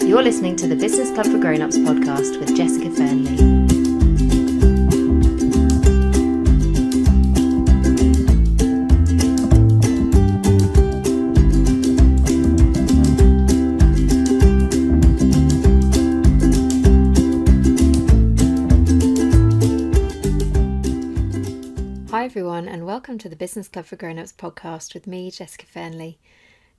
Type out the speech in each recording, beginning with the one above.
You're listening to the Business Club for Grown-Ups podcast with Jessica Fearnley. Hi everyone, and welcome to the Business Club for Grown-Ups podcast with me, Jessica Fearnley.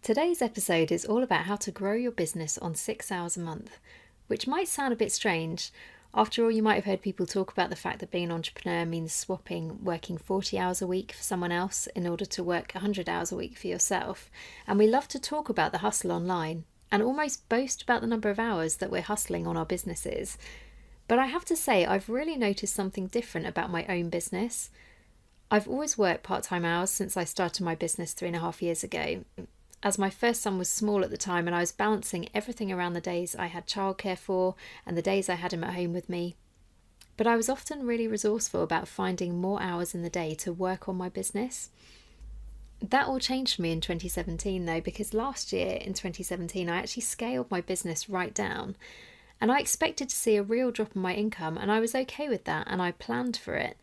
Today's episode is all about how to grow your business on 6 hours a month, which might sound a bit strange. After all, you might have heard people talk about the fact that being an entrepreneur means swapping working 40 hours a week for someone else in order to work 100 hours a week for yourself. And we love to talk about the hustle online and almost boast about the number of hours that we're hustling on our businesses. But I have to say, I've really noticed something different about my own business. I've always worked part-time hours since I started my business 3.5 years ago, as my first son was small at the time and I was balancing everything around the days I had childcare for and the days I had him at home with me. But I was often really resourceful about finding more hours in the day to work on my business. That all changed for me in 2017 though, because last year in 2017 I actually scaled my business right down. And I expected to see a real drop in my income, and I was okay with that and I planned for it.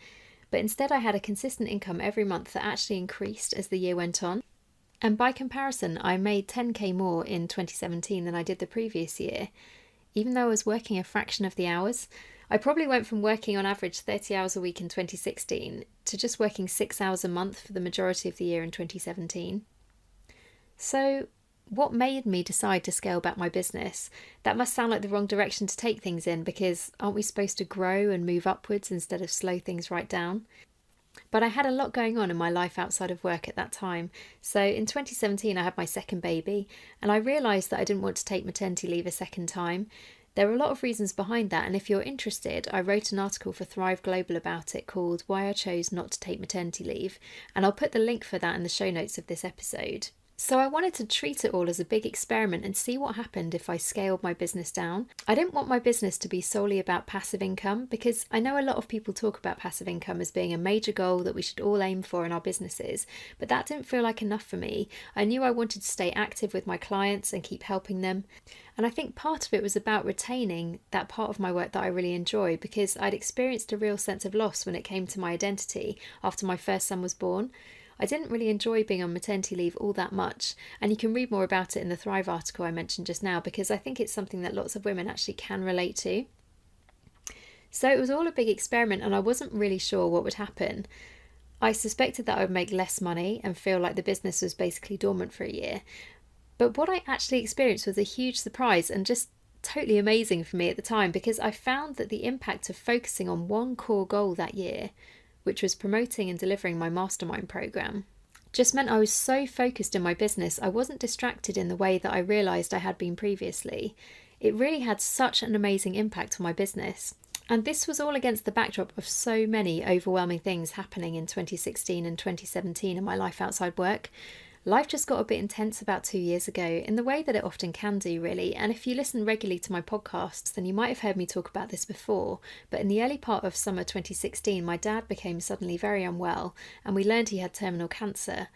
But instead I had a consistent income every month that actually increased as the year went on. And by comparison, I made 10k more in 2017 than I did the previous year. Even though I was working a fraction of the hours, I probably went from working on average 30 hours a week in 2016 to just working 6 hours a month for the majority of the year in 2017. So what made me decide to scale back my business? That must sound like the wrong direction to take things in, because aren't we supposed to grow and move upwards instead of slow things right down? But I had a lot going on in my life outside of work at that time. So in 2017 I had my second baby, and I realised that I didn't want to take maternity leave a second time. There were a lot of reasons behind that, and if you're interested, I wrote an article for Thrive Global about it called Why I Chose Not to Take Maternity Leave, and I'll put the link for that in the show notes of this episode. So I wanted to treat it all as a big experiment and see what happened if I scaled my business down. I didn't want my business to be solely about passive income, because I know a lot of people talk about passive income as being a major goal that we should all aim for in our businesses, but that didn't feel like enough for me. I knew I wanted to stay active with my clients and keep helping them. And I think part of it was about retaining that part of my work that I really enjoy, because I'd experienced a real sense of loss when it came to my identity after my first son was born. I didn't really enjoy being on maternity leave all that much, and you can read more about it in the Thrive article I mentioned just now, because I think it's something that lots of women actually can relate to. So it was all a big experiment and I wasn't really sure what would happen. I suspected that I would make less money and feel like the business was basically dormant for a year. But what I actually experienced was a huge surprise and just totally amazing for me at the time, because I found that the impact of focusing on one core goal that year, which was promoting and delivering my mastermind program, just meant I was so focused in my business I wasn't distracted in the way that I realised I had been previously. It really had such an amazing impact on my business. And this was all against the backdrop of so many overwhelming things happening in 2016 and 2017 in my life outside work. Life just got a bit intense about 2 years ago, in the way that it often can do, really. And if you listen regularly to my podcasts, then you might have heard me talk about this before. But in the early part of summer 2016, my dad became suddenly very unwell, and we learned he had terminal cancer.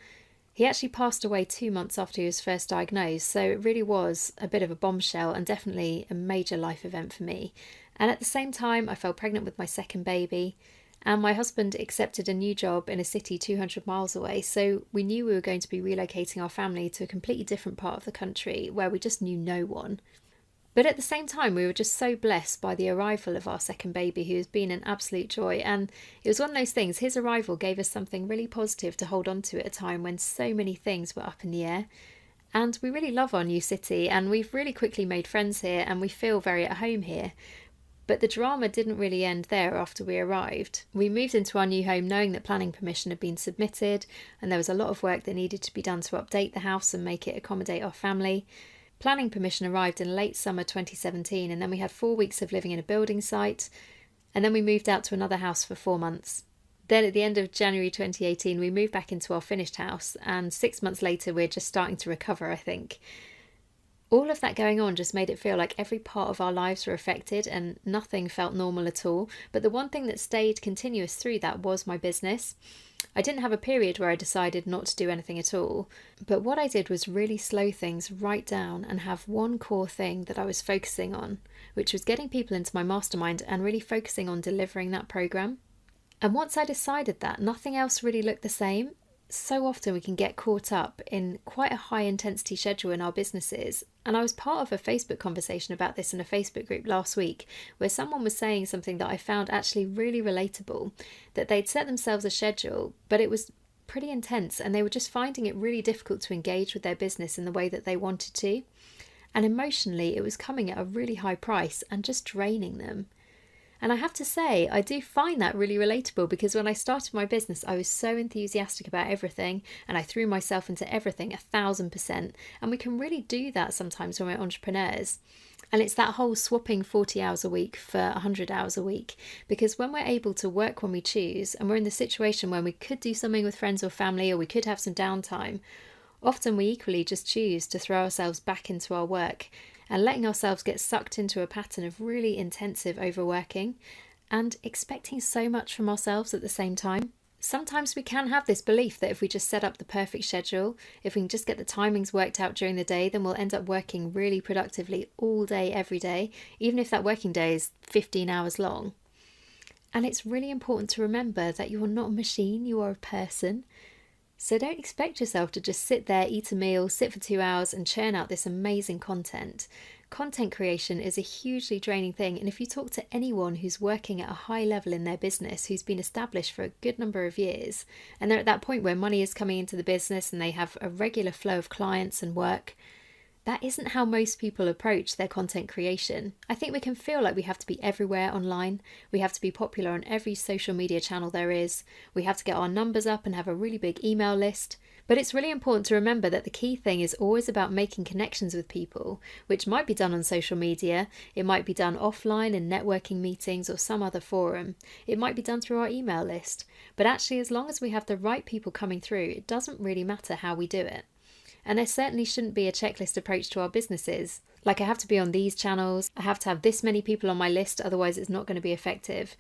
He actually passed away 2 months after he was first diagnosed, so it really was a bit of a bombshell and definitely a major life event for me. And at the same time, I fell pregnant with my second baby. And my husband accepted a new job in a city 200 miles away, so we knew we were going to be relocating our family to a completely different part of the country where we just knew no one. But at the same time, we were just so blessed by the arrival of our second baby, who has been an absolute joy. And it was one of those things, his arrival gave us something really positive to hold on to at a time when so many things were up in the air. And we really love our new city, and we've really quickly made friends here, and we feel very at home here. But the drama didn't really end there after we arrived. We moved into our new home knowing that planning permission had been submitted, and there was a lot of work that needed to be done to update the house and make it accommodate our family. Planning permission arrived in late summer 2017, and then we had 4 weeks of living in a building site, and then we moved out to another house for 4 months. Then at the end of January 2018, we moved back into our finished house, and 6 months later we're just starting to recover, I think. All of that going on just made it feel like every part of our lives were affected and nothing felt normal at all. But the one thing that stayed continuous through that was my business. I didn't have a period where I decided not to do anything at all, but what I did was really slow things right down and have one core thing that I was focusing on, which was getting people into my mastermind and really focusing on delivering that program. And once I decided that, nothing else really looked the same. So often we can get caught up in quite a high intensity schedule in our businesses. And I was part of a Facebook conversation about this in a Facebook group last week, where someone was saying something that I found actually really relatable, that they'd set themselves a schedule, but it was pretty intense and they were just finding it really difficult to engage with their business in the way that they wanted to. And emotionally, it was coming at a really high price and just draining them. And I have to say, I do find that really relatable, because when I started my business, I was so enthusiastic about everything and I threw myself into everything 1,000%. And we can really do that sometimes when we're entrepreneurs. And it's that whole swapping 40 hours a week for 100 hours a week. Because when we're able to work when we choose, and we're in the situation where we could do something with friends or family, or we could have some downtime, often we equally just choose to throw ourselves back into our work and letting ourselves get sucked into a pattern of really intensive overworking and expecting so much from ourselves at the same time. Sometimes we can have this belief that if we just set up the perfect schedule, if we can just get the timings worked out during the day, then we'll end up working really productively all day, every day, even if that working day is 15 hours long. And it's really important to remember that you are not a machine, you are a person. So don't expect yourself to just sit there, eat a meal, sit for 2 hours and churn out this amazing content. Content creation is a hugely draining thing, and if you talk to anyone who's working at a high level in their business, who's been established for a good number of years, and they're at that point where money is coming into the business and they have a regular flow of clients and work, that isn't how most people approach their content creation. I think we can feel like we have to be everywhere online. We have to be popular on every social media channel there is. We have to get our numbers up and have a really big email list. But it's really important to remember that the key thing is always about making connections with people, which might be done on social media. It might be done offline in networking meetings or some other forum. It might be done through our email list. But actually, as long as we have the right people coming through, it doesn't really matter how we do it. And there certainly shouldn't be a checklist approach to our businesses. Like, I have to be on these channels, I have to have this many people on my list, otherwise it's not going to be effective.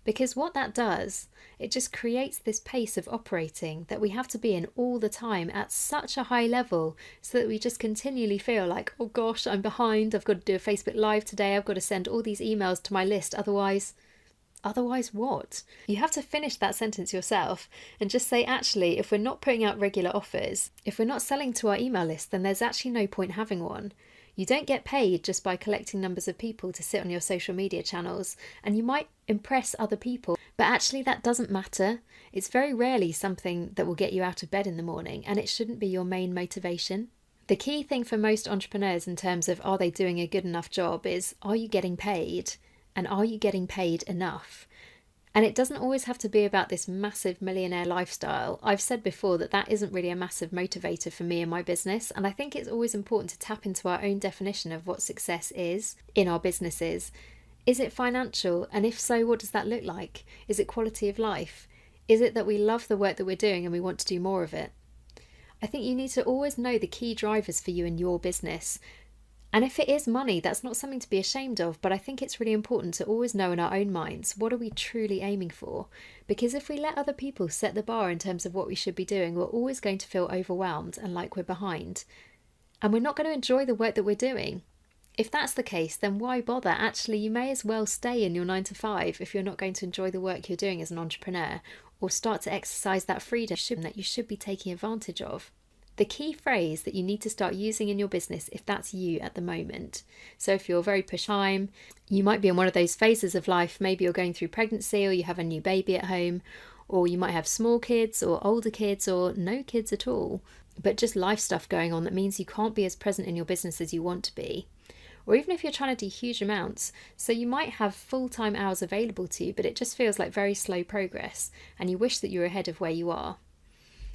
Because what that does, it just creates this pace of operating that we have to be in all the time at such a high level, so that we just continually feel like, oh gosh, I'm behind, I've got to do a Facebook Live today, I've got to send all these emails to my list, otherwise what? You have to finish that sentence yourself and just say, actually, if we're not putting out regular offers, if we're not selling to our email list, then there's actually no point having one. You don't get paid just by collecting numbers of people to sit on your social media channels, and you might impress other people, but actually that doesn't matter. It's very rarely something that will get you out of bed in the morning, and it shouldn't be your main motivation. The key thing for most entrepreneurs in terms of are they doing a good enough job is, are you getting paid? And are you getting paid enough? And it doesn't always have to be about this massive millionaire lifestyle. I've said before that that isn't really a massive motivator for me and my business. And I think it's always important to tap into our own definition of what success is in our businesses. Is it financial? And if so, what does that look like? Is it quality of life? Is it that we love the work that we're doing and we want to do more of it? I think you need to always know the key drivers for you in your business. And if it is money, that's not something to be ashamed of, but I think it's really important to always know in our own minds, what are we truly aiming for? Because if we let other people set the bar in terms of what we should be doing, we're always going to feel overwhelmed and like we're behind. And we're not going to enjoy the work that we're doing. If that's the case, then why bother? Actually, you may as well stay in your 9 to 5 if you're not going to enjoy the work you're doing as an entrepreneur, or start to exercise that freedom that you should be taking advantage of. The key phrase that you need to start using in your business, if that's you at the moment. So if you're very push time, you might be in one of those phases of life. Maybe you're going through pregnancy, or you have a new baby at home, or you might have small kids or older kids or no kids at all, but just life stuff going on that means you can't be as present in your business as you want to be. Or even if you're trying to do huge amounts, so you might have full-time hours available to you, but it just feels like very slow progress and you wish that you were ahead of where you are.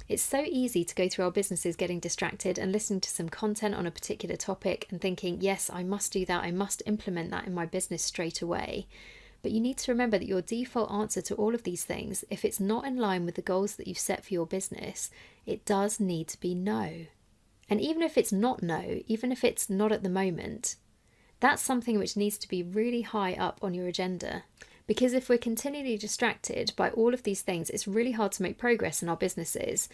It's so easy to go through our businesses getting distracted and listening to some content on a particular topic and thinking, yes, I must do that, I must implement that in my business straight away. But you need to remember that your default answer to all of these things, if it's not in line with the goals that you've set for your business, it does need to be no. And even if it's not no, even if it's not at the moment, that's something which needs to be really high up on your agenda. Because if we're continually distracted by all of these things, it's really hard to make progress in our businesses.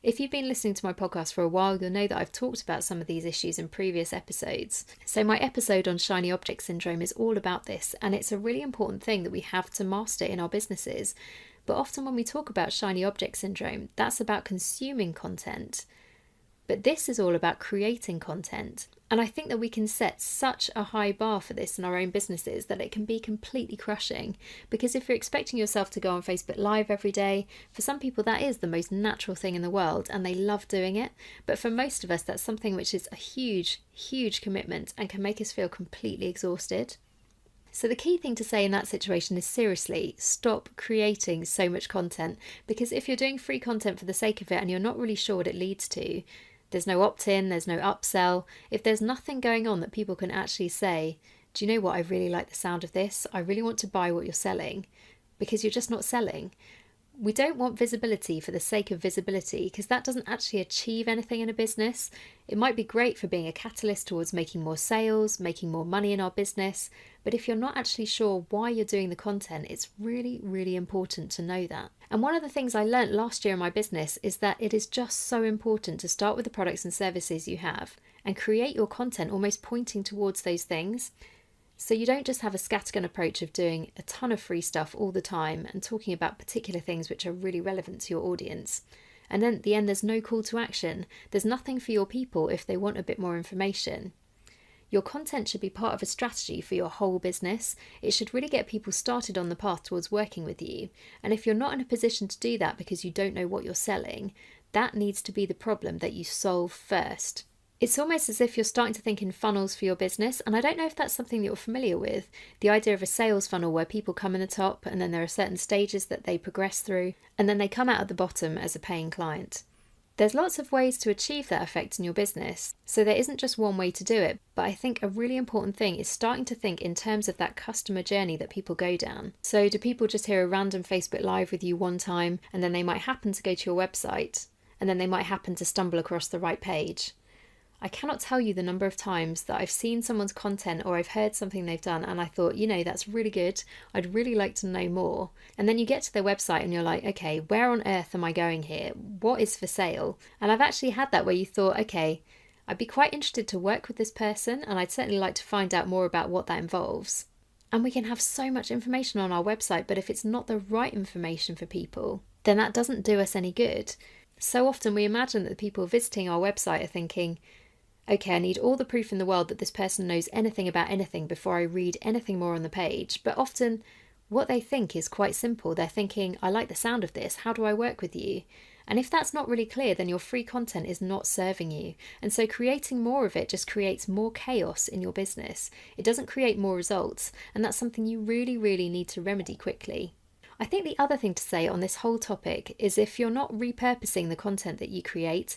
If you've been listening to my podcast for a while, you'll know that I've talked about some of these issues in previous episodes. So my episode on shiny object syndrome is all about this, and it's a really important thing that we have to master in our businesses. But often when we talk about shiny object syndrome, that's about consuming content. But this is all about creating content. And I think that we can set such a high bar for this in our own businesses that it can be completely crushing. Because if you're expecting yourself to go on Facebook Live every day, for some people that is the most natural thing in the world and they love doing it. But for most of us, that's something which is a huge, huge commitment and can make us feel completely exhausted. So the key thing to say in that situation is seriously, stop creating so much content. Because if you're doing free content for the sake of it and you're not really sure what it leads to, there's no opt-in, there's no upsell. If there's nothing going on that people can actually say, do you know what, I really like the sound of this, I really want to buy what you're selling, because you're just not selling. We don't want visibility for the sake of visibility, because that doesn't actually achieve anything in a business. It might be great for being a catalyst towards making more sales, making more money in our business, but if you're not actually sure why you're doing the content, it's really, really important to know that. And one of the things I learnt last year in my business is that it is just so important to start with the products and services you have and create your content almost pointing towards those things. So you don't just have a scattergun approach of doing a ton of free stuff all the time and talking about particular things which are really relevant to your audience. And then at the end, there's no call to action. There's nothing for your people if they want a bit more information. Your content should be part of a strategy for your whole business. It should really get people started on the path towards working with you. And if you're not in a position to do that because you don't know what you're selling, that needs to be the problem that you solve first. It's almost as if you're starting to think in funnels for your business, and I don't know if that's something that you're familiar with. The idea of a sales funnel where people come in the top and then there are certain stages that they progress through and then they come out at the bottom as a paying client. There's lots of ways to achieve that effect in your business, so there isn't just one way to do it, but I think a really important thing is starting to think in terms of that customer journey that people go down. So do people just hear a random Facebook Live with you one time and then they might happen to go to your website and then they might happen to stumble across the right page? I cannot tell you the number of times that I've seen someone's content or I've heard something they've done and I thought, that's really good. I'd really like to know more. And then you get to their website and you're like, okay, where on earth am I going here? What is for sale? And I've actually had that where you thought, okay, I'd be quite interested to work with this person and I'd certainly like to find out more about what that involves. And we can have so much information on our website, but if it's not the right information for people, then that doesn't do us any good. So often we imagine that the people visiting our website are thinking, okay, I need all the proof in the world that this person knows anything about anything before I read anything more on the page. But often what they think is quite simple. They're thinking, I like the sound of this. How do I work with you? And if that's not really clear, then your free content is not serving you. And so creating more of it just creates more chaos in your business. It doesn't create more results. And that's something you really, really need to remedy quickly. I think the other thing to say on this whole topic is if you're not repurposing the content that you create,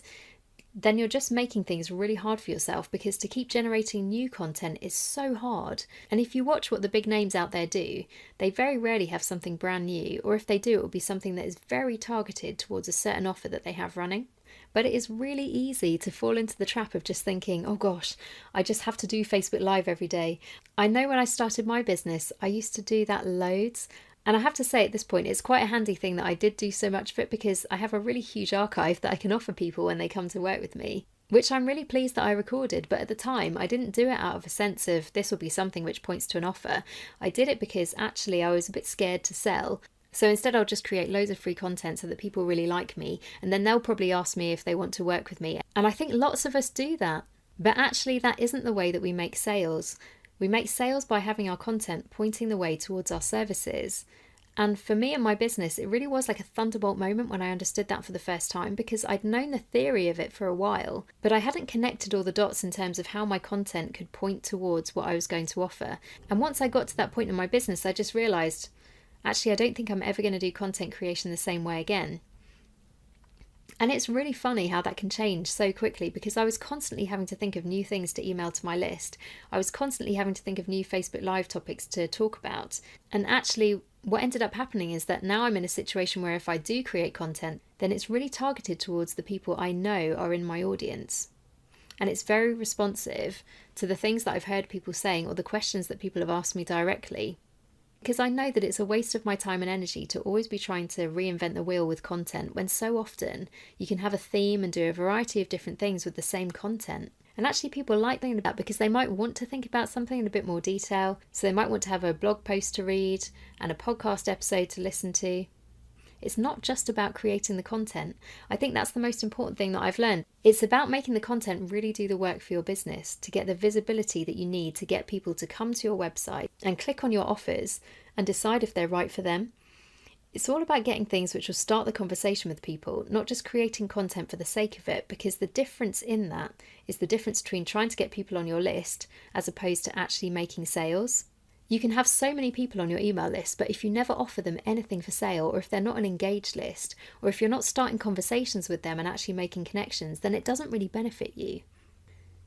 then you're just making things really hard for yourself, because to keep generating new content is so hard. And if you watch what the big names out there do, they very rarely have something brand new, or if they do, it will be something that is very targeted towards a certain offer that they have running. But it is really easy to fall into the trap of just thinking, oh gosh, I just have to do Facebook Live every day. I know when I started my business, I used to do that loads. And I have to say at this point, it's quite a handy thing that I did do so much of it, because I have a really huge archive that I can offer people when they come to work with me, which I'm really pleased that I recorded. But at the time, I didn't do it out of a sense of this will be something which points to an offer. I did it because actually I was a bit scared to sell. So instead I'll just create loads of free content so that people really like me, and then they'll probably ask me if they want to work with me. And I think lots of us do that. But actually that isn't the way that we make sales. We make sales by having our content pointing the way towards our services. And for me and my business, it really was like a thunderbolt moment when I understood that for the first time, because I'd known the theory of it for a while, but I hadn't connected all the dots in terms of how my content could point towards what I was going to offer. And once I got to that point in my business, I just realised, actually, I don't think I'm ever going to do content creation the same way again. And it's really funny how that can change so quickly, because I was constantly having to think of new things to email to my list. I was constantly having to think of new Facebook Live topics to talk about. And actually, what ended up happening is that now I'm in a situation where if I do create content, then it's really targeted towards the people I know are in my audience. and it's very responsive to the things that I've heard people saying or the questions that people have asked me directly. Because I know that it's a waste of my time and energy to always be trying to reinvent the wheel with content when so often you can have a theme and do a variety of different things with the same content. And actually people like thinking about that because they might want to think about something in a bit more detail. So they might want to have a blog post to read and a podcast episode to listen to. It's not just about creating the content. I think that's the most important thing that I've learned. It's about making the content really do the work for your business, to get the visibility that you need to get people to come to your website and click on your offers and decide if they're right for them. It's all about getting things which will start the conversation with people, not just creating content for the sake of it, because the difference in that is the difference between trying to get people on your list as opposed to actually making sales. You can have so many people on your email list, but if you never offer them anything for sale, or if they're not an engaged list, or if you're not starting conversations with them and actually making connections, then it doesn't really benefit you.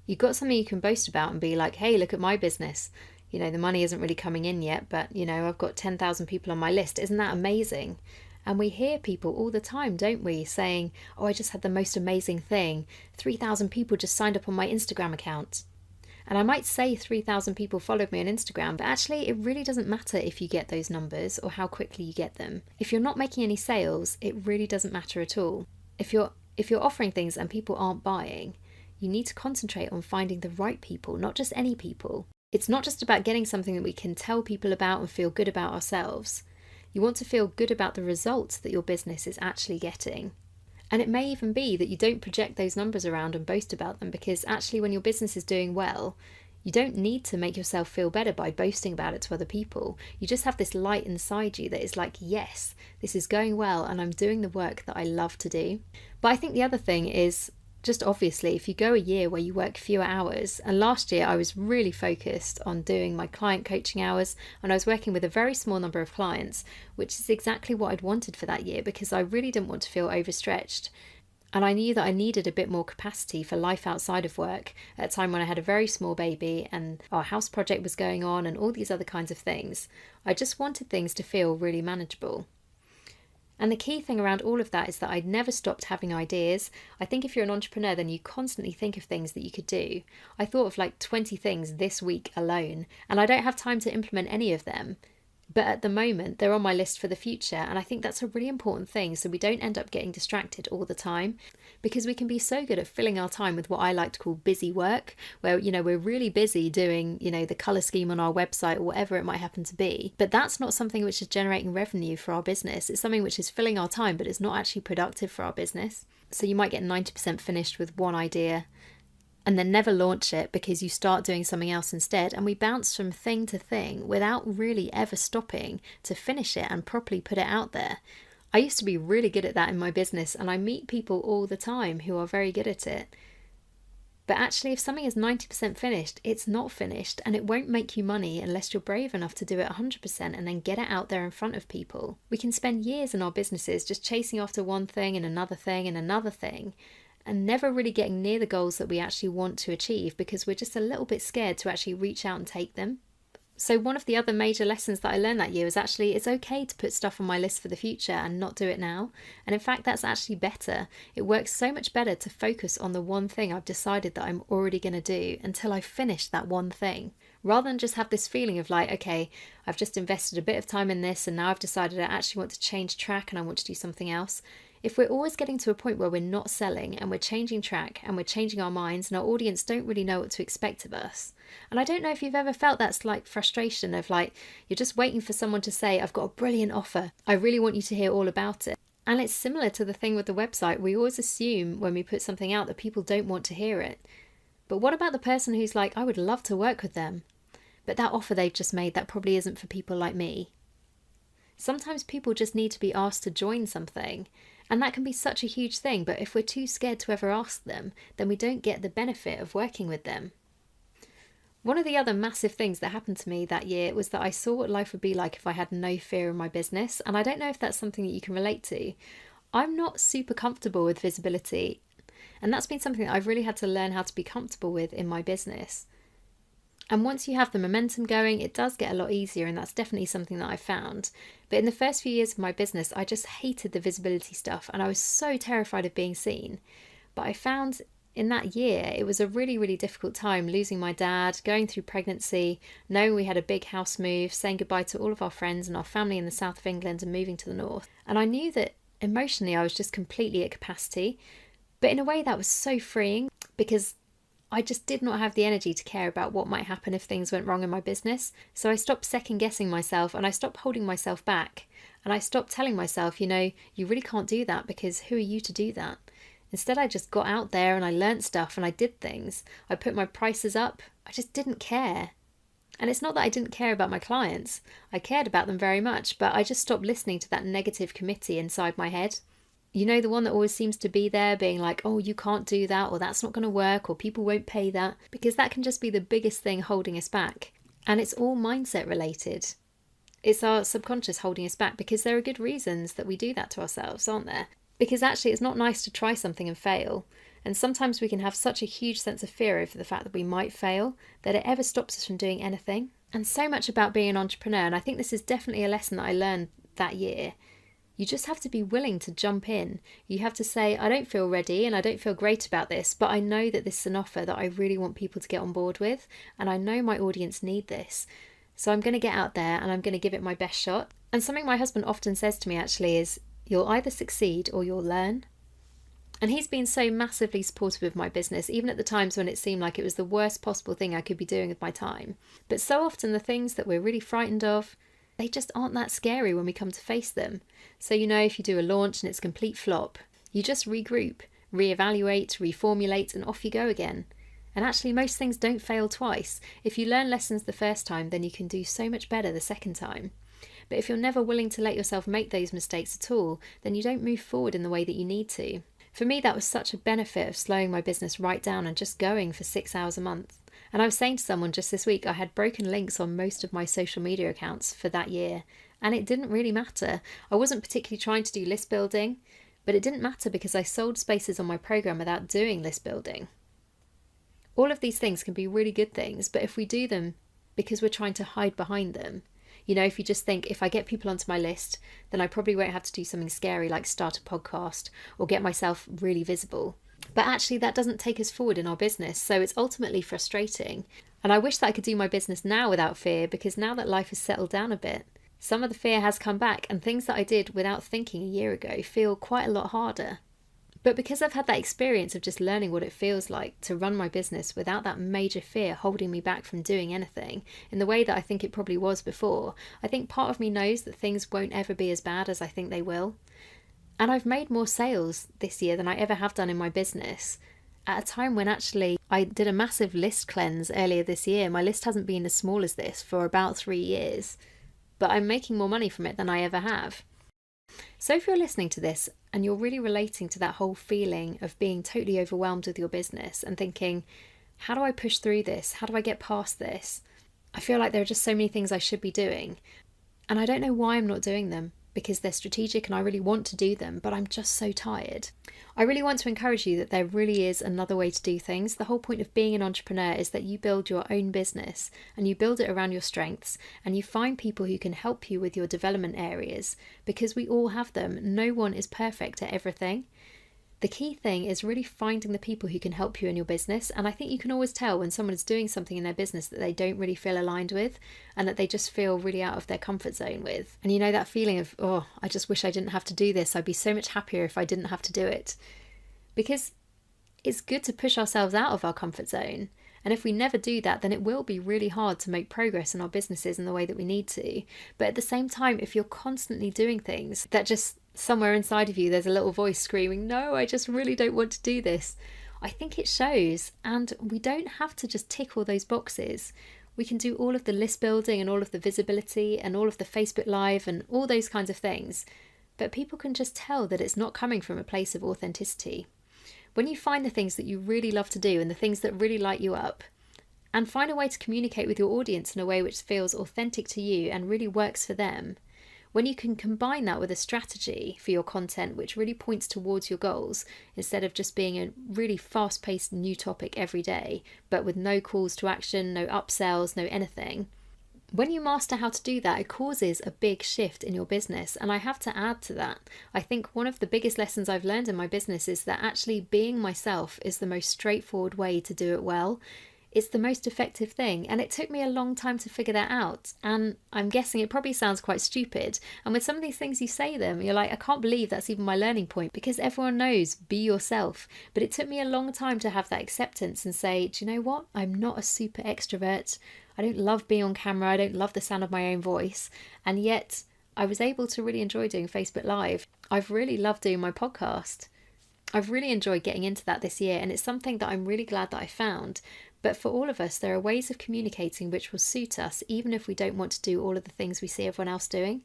You've got something you can boast about and be like, hey, look at my business. You know, the money isn't really coming in yet, but, you know, I've got 10,000 people on my list. Isn't that amazing? And we hear people all the time, don't we, saying, oh, I just had the most amazing thing. 3,000 people just signed up on my Instagram account. And I might say 3,000 people followed me on Instagram, but actually it really doesn't matter if you get those numbers or how quickly you get them. If you're not making any sales, it really doesn't matter at all. If you're offering things and people aren't buying, you need to concentrate on finding the right people, not just any people. It's not just about getting something that we can tell people about and feel good about ourselves. You want to feel good about the results that your business is actually getting. And it may even be that you don't project those numbers around and boast about them, because actually when your business is doing well, you don't need to make yourself feel better by boasting about it to other people. You just have this light inside you that is like, yes, this is going well and I'm doing the work that I love to do. But I think the other thing is, just obviously, if you go a year where you work fewer hours, and last year I was really focused on doing my client coaching hours, and I was working with a very small number of clients, which is exactly what I'd wanted for that year, because I really didn't want to feel overstretched. And I knew that I needed a bit more capacity for life outside of work at a time when I had a very small baby and our house project was going on and all these other kinds of things. I just wanted things to feel really manageable. And the key thing around all of that is that I'd never stopped having ideas. I think if you're an entrepreneur, then you constantly think of things that you could do. I thought of like 20 things this week alone, and I don't have time to implement any of them. But at the moment, they're on my list for the future, and I think that's a really important thing, so we don't end up getting distracted all the time, because we can be so good at filling our time with what I like to call busy work, where, you know, we're really busy doing, you know, the colour scheme on our website or whatever it might happen to be. But that's not something which is generating revenue for our business. It's something which is filling our time, but it's not actually productive for our business. So you might get 90% finished with one idea, and then never launch it because you start doing something else instead, and we bounce from thing to thing without really ever stopping to finish it and properly put it out there. I used to be really good at that in my business, and I meet people all the time who are very good at it. But actually, if something is 90% finished, it's not finished, and it won't make you money unless you're brave enough to do it 100% and then get it out there in front of people. We can spend years in our businesses just chasing after one thing and another thing and another thing, and never really getting near the goals that we actually want to achieve because we're just a little bit scared to actually reach out and take them. So one of the other major lessons that I learned that year was actually it's okay to put stuff on my list for the future and not do it now. And in fact, that's actually better. It works so much better to focus on the one thing I've decided that I'm already going to do until I finish that one thing, rather than just have this feeling of like, okay, I've just invested a bit of time in this and now I've decided I actually want to change track and I want to do something else. If we're always getting to a point where we're not selling and we're changing track and we're changing our minds and our audience don't really know what to expect of us. And I don't know if you've ever felt that slight frustration of like, you're just waiting for someone to say, I've got a brilliant offer. I really want you to hear all about it. And it's similar to the thing with the website. We always assume when we put something out that people don't want to hear it. But what about the person who's like, I would love to work with them, but that offer they've just made, that probably isn't for people like me. Sometimes people just need to be asked to join something. And that can be such a huge thing, but if we're too scared to ever ask them, then we don't get the benefit of working with them. One of the other massive things that happened to me that year was that I saw what life would be like if I had no fear in my business, and I don't know if that's something that you can relate to. I'm not super comfortable with visibility, and that's been something that I've really had to learn how to be comfortable with in my business. And once you have the momentum going, it does get a lot easier, and that's definitely something that I found. But in the first few years of my business, I just hated the visibility stuff, and I was so terrified of being seen. But I found in that year, it was a really, really difficult time, losing my dad, going through pregnancy, knowing we had a big house move, saying goodbye to all of our friends and our family in the south of England and moving to the north. And I knew that emotionally I was just completely at capacity. But in a way that was so freeing, because I just did not have the energy to care about what might happen if things went wrong in my business. So I stopped second guessing myself, and I stopped holding myself back. And I stopped telling myself, you really can't do that, because who are you to do that? Instead, I just got out there and I learnt stuff and I did things. I put my prices up. I just didn't care. And it's not that I didn't care about my clients. I cared about them very much, but I just stopped listening to that negative committee inside my head. The one that always seems to be there being like, oh, you can't do that, or that's not going to work, or people won't pay that, because that can just be the biggest thing holding us back. And it's all mindset related. It's our subconscious holding us back, because there are good reasons that we do that to ourselves, aren't there? Because actually it's not nice to try something and fail. And sometimes we can have such a huge sense of fear over the fact that we might fail that it ever stops us from doing anything. And so much about being an entrepreneur, and I think this is definitely a lesson that I learned that year. You just have to be willing to jump in. You have to say, I don't feel ready and I don't feel great about this, but I know that this is an offer that I really want people to get on board with, and I know my audience need this. So I'm going to get out there and I'm going to give it my best shot. And something my husband often says to me actually is, you'll either succeed or you'll learn. And he's been so massively supportive of my business, even at the times when it seemed like it was the worst possible thing I could be doing with my time. But so often the things that we're really frightened of, they just aren't that scary when we come to face them. So if you do a launch and it's a complete flop, you just regroup, reevaluate, reformulate, and off you go again. And actually most things don't fail twice. If you learn lessons the first time, then you can do so much better the second time. But if you're never willing to let yourself make those mistakes at all, then you don't move forward in the way that you need to. For me, that was such a benefit of slowing my business right down and just going for 6 hours a month. And I was saying to someone just this week, I had broken links on most of my social media accounts for that year. And it didn't really matter. I wasn't particularly trying to do list building, but it didn't matter because I sold spaces on my program without doing list building. All of these things can be really good things, but if we do them because we're trying to hide behind them, if you just think, if I get people onto my list, then I probably won't have to do something scary like start a podcast or get myself really visible. But actually that doesn't take us forward in our business, so it's ultimately frustrating. And I wish that I could do my business now without fear, because now that life has settled down a bit, some of the fear has come back, and things that I did without thinking a year ago feel quite a lot harder. But because I've had that experience of just learning what it feels like to run my business without that major fear holding me back from doing anything in the way that I think it probably was before, I think part of me knows that things won't ever be as bad as I think they will. And I've made more sales this year than I ever have done in my business, at a time when actually I did a massive list cleanse earlier this year. My list hasn't been as small as this for about 3 years, but I'm making more money from it than I ever have. So if you're listening to this and you're really relating to that whole feeling of being totally overwhelmed with your business and thinking, how do I push through this? How do I get past this? I feel like there are just so many things I should be doing, and I don't know why I'm not doing them, because they're strategic and I really want to do them, but I'm just so tired. I really want to encourage you that there really is another way to do things. The whole point of being an entrepreneur is that you build your own business and you build it around your strengths, and you find people who can help you with your development areas, because we all have them. No one is perfect at everything. The key thing is really finding the people who can help you in your business. And I think you can always tell when someone is doing something in their business that they don't really feel aligned with, and that they just feel really out of their comfort zone with. And that feeling of, oh, I just wish I didn't have to do this. I'd be so much happier if I didn't have to do it. Because it's good to push ourselves out of our comfort zone. And if we never do that, then it will be really hard to make progress in our businesses in the way that we need to. But at the same time, if you're constantly doing things that just somewhere inside of you, there's a little voice screaming, no, I just really don't want to do this, I think it shows. And we don't have to just tick all those boxes. We can do all of the list building and all of the visibility and all of the Facebook Live and all those kinds of things. But people can just tell that it's not coming from a place of authenticity. When you find the things that you really love to do and the things that really light you up, and find a way to communicate with your audience in a way which feels authentic to you and really works for them, when you can combine that with a strategy for your content which really points towards your goals, instead of just being a really fast-paced new topic every day, but with no calls to action, no upsells, no anything, When you master how to do that, it causes a big shift in your business. And I have to add to that, I think one of the biggest lessons I've learned in my business is that actually being myself is the most straightforward way to do it well. It's the most effective thing. And it took me a long time to figure that out. And I'm guessing it probably sounds quite stupid. And with some of these things you say them, you're like, I can't believe that's even my learning point, because everyone knows, be yourself. But it took me a long time to have that acceptance and say, do you know what? I'm not a super extrovert. I don't love being on camera. I don't love the sound of my own voice. And yet I was able to really enjoy doing Facebook Live. I've really loved doing my podcast. I've really enjoyed getting into that this year, and it's something that I'm really glad that I found. But for all of us, there are ways of communicating which will suit us, even if we don't want to do all of the things we see everyone else doing.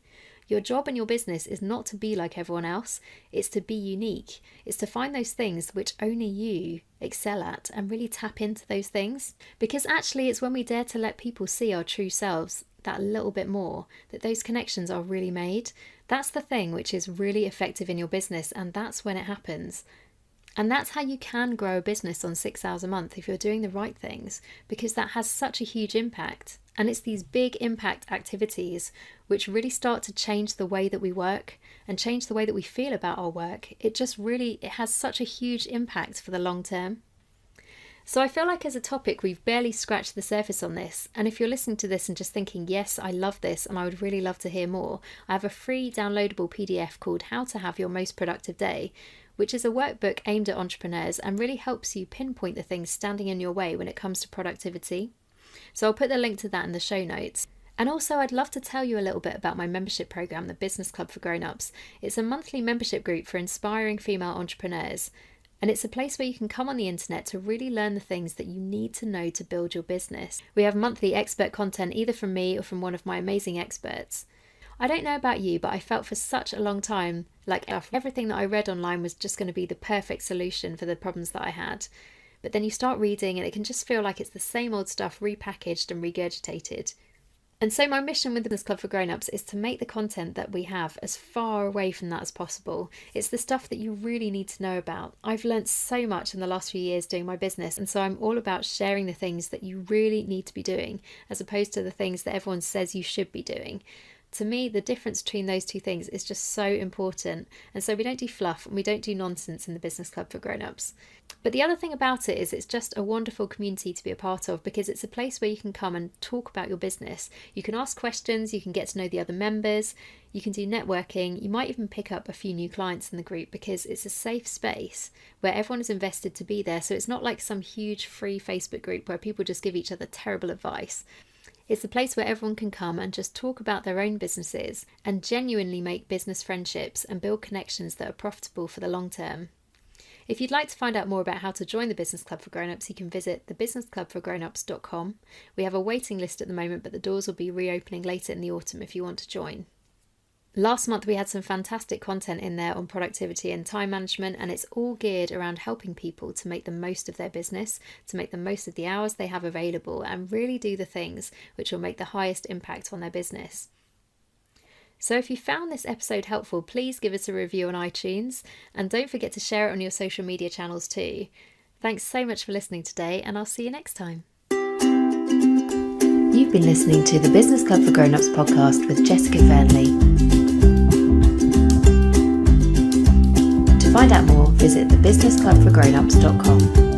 Your job in your business is not to be like everyone else. It's to be unique. It's to find those things which only you excel at and really tap into those things. Because actually it's when we dare to let people see our true selves that little bit more, that those connections are really made. That's the thing which is really effective in your business, and that's when it happens. And that's how you can grow a business on 6 hours a month if you're doing the right things, because that has such a huge impact. And it's these big impact activities which really start to change the way that we work and change the way that we feel about our work. It has such a huge impact for the long term. So I feel like as a topic, we've barely scratched the surface on this. And if you're listening to this and just thinking, yes, I love this and I would really love to hear more, I have a free downloadable PDF called How to Have Your Most Productive Day, which is a workbook aimed at entrepreneurs and really helps you pinpoint the things standing in your way when it comes to productivity. So I'll put the link to that in the show notes. And also I'd love to tell you a little bit about my membership program, the Business Club for Grown-Ups. It's a monthly membership group for inspiring female entrepreneurs. And it's a place where you can come on the internet to really learn the things that you need to know to build your business. We have monthly expert content either from me or from one of my amazing experts. I don't know about you, but I felt for such a long time like everything that I read online was just going to be the perfect solution for the problems that I had. But then you start reading and it can just feel like it's the same old stuff repackaged and regurgitated. And so my mission with the Business Club for Grown-Ups is to make the content that we have as far away from that as possible. It's the stuff that you really need to know about. I've learnt so much in the last few years doing my business, and so I'm all about sharing the things that you really need to be doing, as opposed to the things that everyone says you should be doing. To me, the difference between those two things is just so important. And so we don't do fluff and we don't do nonsense in the Business Club for Grown-Ups. But the other thing about it is it's just a wonderful community to be a part of, because it's a place where you can come and talk about your business. You can ask questions, you can get to know the other members, you can do networking, you might even pick up a few new clients in the group, because it's a safe space where everyone is invested to be there. So it's not like some huge free Facebook group where people just give each other terrible advice. It's a place where everyone can come and just talk about their own businesses and genuinely make business friendships and build connections that are profitable for the long term. If you'd like to find out more about how to join the Business Club for Grown-Ups, you can visit thebusinessclubforgrownups.com. We have a waiting list at the moment, but the doors will be reopening later in the autumn if you want to join. Last month we had some fantastic content in there on productivity and time management, and it's all geared around helping people to make the most of their business, to make the most of the hours they have available, and really do the things which will make the highest impact on their business. So if you found this episode helpful, please give us a review on iTunes, and don't forget to share it on your social media channels too. Thanks so much for listening today, and I'll see you next time. You've been listening to the Business Club for Grown-Ups podcast with Jessica Fearnley. To find out more, visit thebusinessclubforgrownups.com.